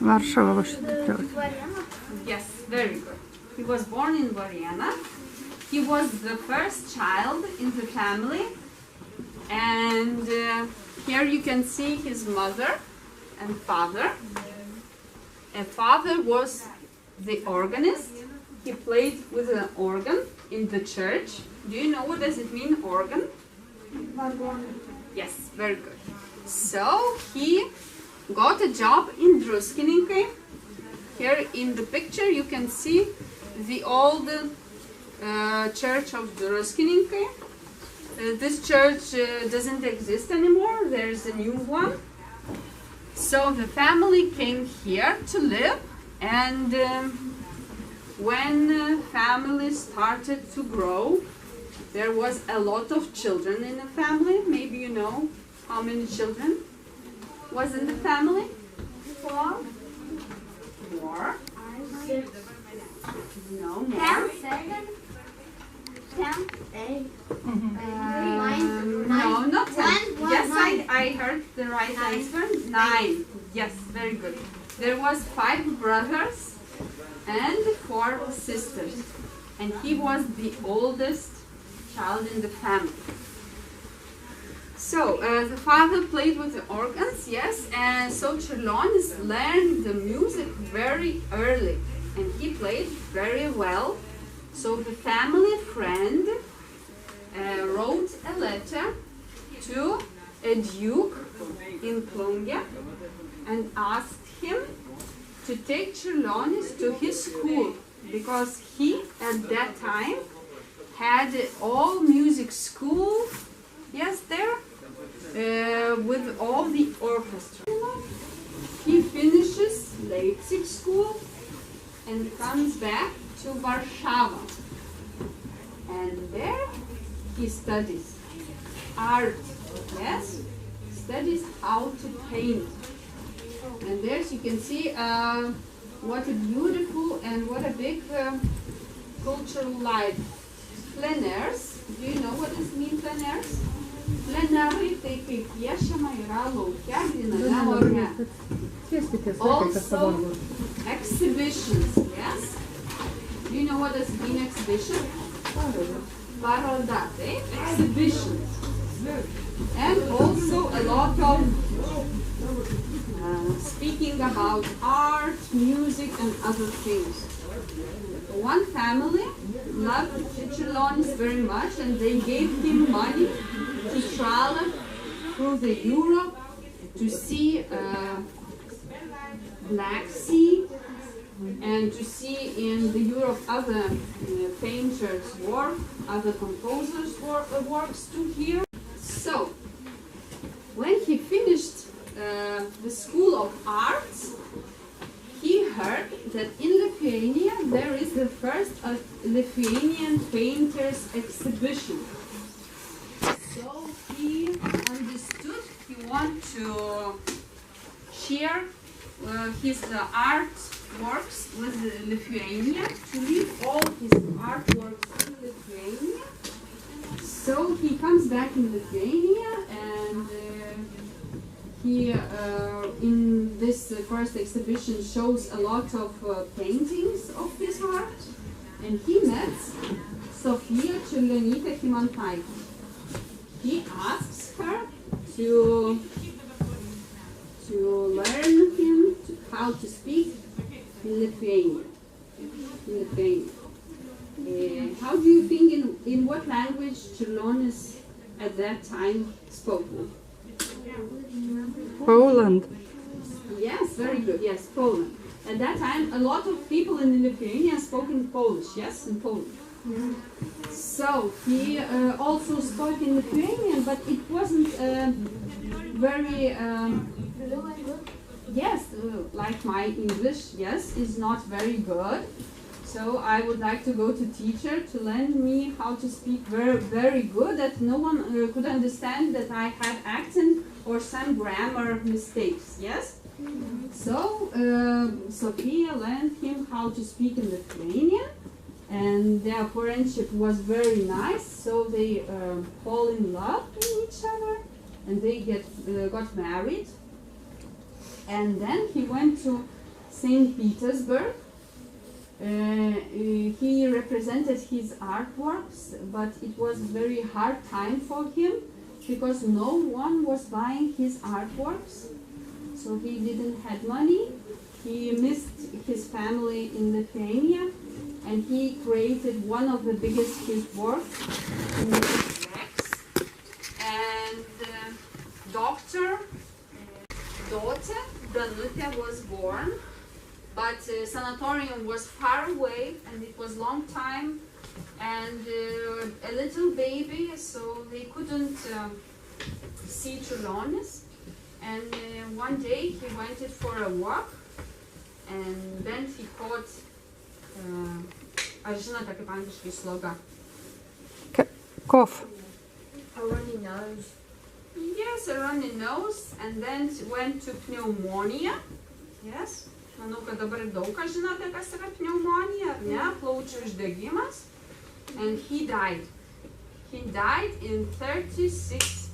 Varšava. Yes, very good. He was born in Varna. He was the first child in the family. And here you can see his mother and father. And father was the organist. He played with an organ in the church. Do you know what does it mean, organ? Yes, very good. So he got a job in Druskininkai. Here in the picture you can see the old church of Druskininkai. This church doesn't exist anymore. There's a new one. So the family came here to live, and when family started to grow, there was a lot of children in the family. Maybe you know how many children was in the family? 4. 4. No more. 7. 10. 8. No, not 10. Yes, 9. I heard the right answer. 9. Yes, very good. There was 5 brothers and 4 sisters. And he was the oldest child in the family. So, the father played with the organs, yes, and so Ciurlionis learned the music very early, and he played very well. So the family friend wrote a letter to a duke in Plungė and asked him to take Ciurlionis to his school, because he, at that time, had all music school, yes, there, with all the orchestra. He finishes Leipzig school and comes back to Warsaw. And there he studies art, yes, studies how to paint. And there you can see what a beautiful and what a big cultural life. Plein airs, do you know what this means, plein airs? Plein airai tai kai piešiama yra lauke, gryname ore. Also, exhibitions, yes? Do you know what does it mean, exhibition? Paroda, exhibitions. And also a lot of speaking about art, music, and other things. One family loved Ciurlionis very much, and they gave him money to travel through the Europe to see Black Sea and to see in the Europe other painters' work, other composers' works to hear. So, when he finished the School of Arts, he heard that in Lithuania there is the first Lithuanian painters exhibition. So he understood he wanted to share his artworks with Lithuania, to leave all his artworks in Lithuania. So he comes back in Lithuania, and he, in this first exhibition, shows a lot of paintings of his art, and he met Sofia Ciurlionytė. He asks her to learn him how to speak in Lithuania. How do you think, in what language Ciurlionis at that time spoke? Poland. Yes, very good. Yes, Poland. At that time, a lot of people in Lithuania spoke in Polish. Yes, in Poland. So he also spoke in Lithuanian, but it wasn't very. Yes, like my English, yes, is not very good. So I would like to go to teacher to learn me how to speak very good, that no one could understand that I had accent or some grammar mistakes, yes? So Sophia learned him how to speak in Lithuanian, and their friendship was very nice, so they fall in love with each other, and they got married. And then he went to St. Petersburg. He represented his artworks, but it was a very hard time for him because no one was buying his artworks. So he didn't have money. He missed his family in Lithuania, and he created one of the biggest his works in the wax. And daughter Danute was born, but sanatorium was far away, and it was long time, and a little baby, so they couldn't see Ciurlionis. And one day he went it for a walk, and then he caught. Ar žinote, kaip angliškai sloga? Cough. A runny nose. Yes, a runny nose, and then went to pneumonia. Yes. Manau, kad dabar daug kas žinote, kas yra pneumonija, ar ne? Plaučių uždegimas. And he died. He died in 36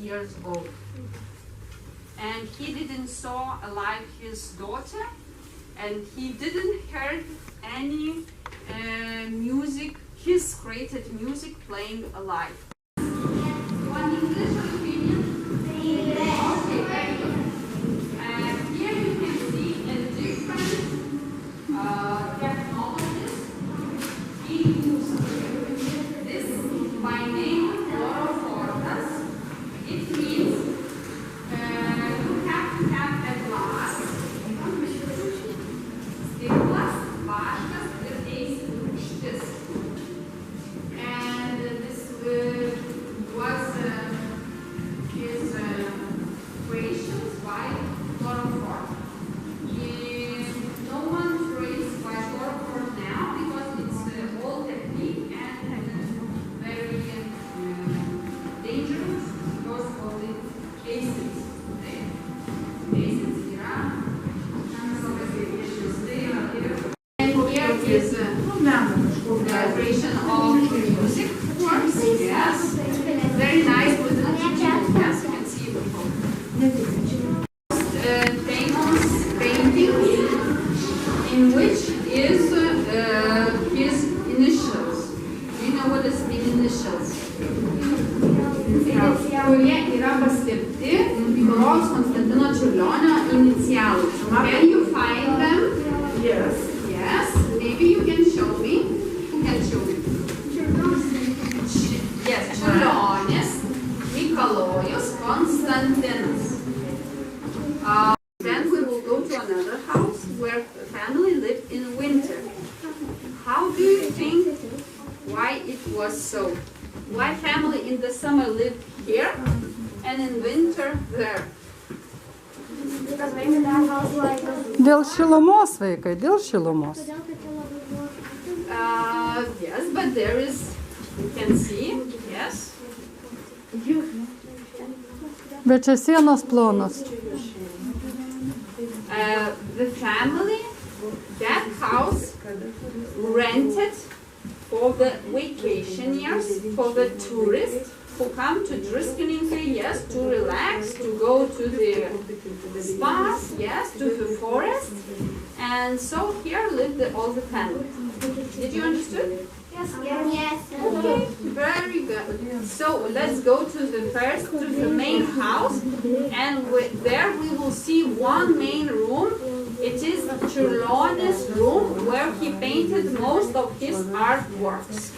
years old. And he didn't saw alive his daughter, and he didn't heard any music, his created music playing alive. One English opinion? Okay, very good. Here you can see a different technologies he used. This by name fluorophorus. It means you have to have a glass, stiklas, vaškas ir rūgštis. And this was his creations by fluorophore. No one traces by fluorophore now because it's old technique and very dangerous because of the acids. Acids yra. And here is the creation of music works. Yes. Very nice with the yes, you can see it. Famous painting in which is his initials. Do you know what is the initials? Kurie yra paskirti Mikalojaus Konstantino Čiurlionio inicialai. Can you find them? Yes. Yes. Maybe you can show me. Who can show me? Yes, Ciurlionis, Mikalojus, Konstantinas. Then we will go to another house where the family lived in winter. How do you think why it was so? Why family in the summer lived here and in winter there? Because maybe that house like Dėl šilumos, vaikai, dėl šilumos. Yes, but there is, you can see, yes. Bet čia sienos plonos. The family, that house rented for the vacation years, for the tourists who come to Druskininkai, yes, to relax, to go to the spas, yes, to the forest. And so here lived all the family. Did you understand? yes, yes. Okay, very good. So let's go to the first, to the main house, and there we will see one main room. It is Ciurlionis' room where he painted most of his artworks.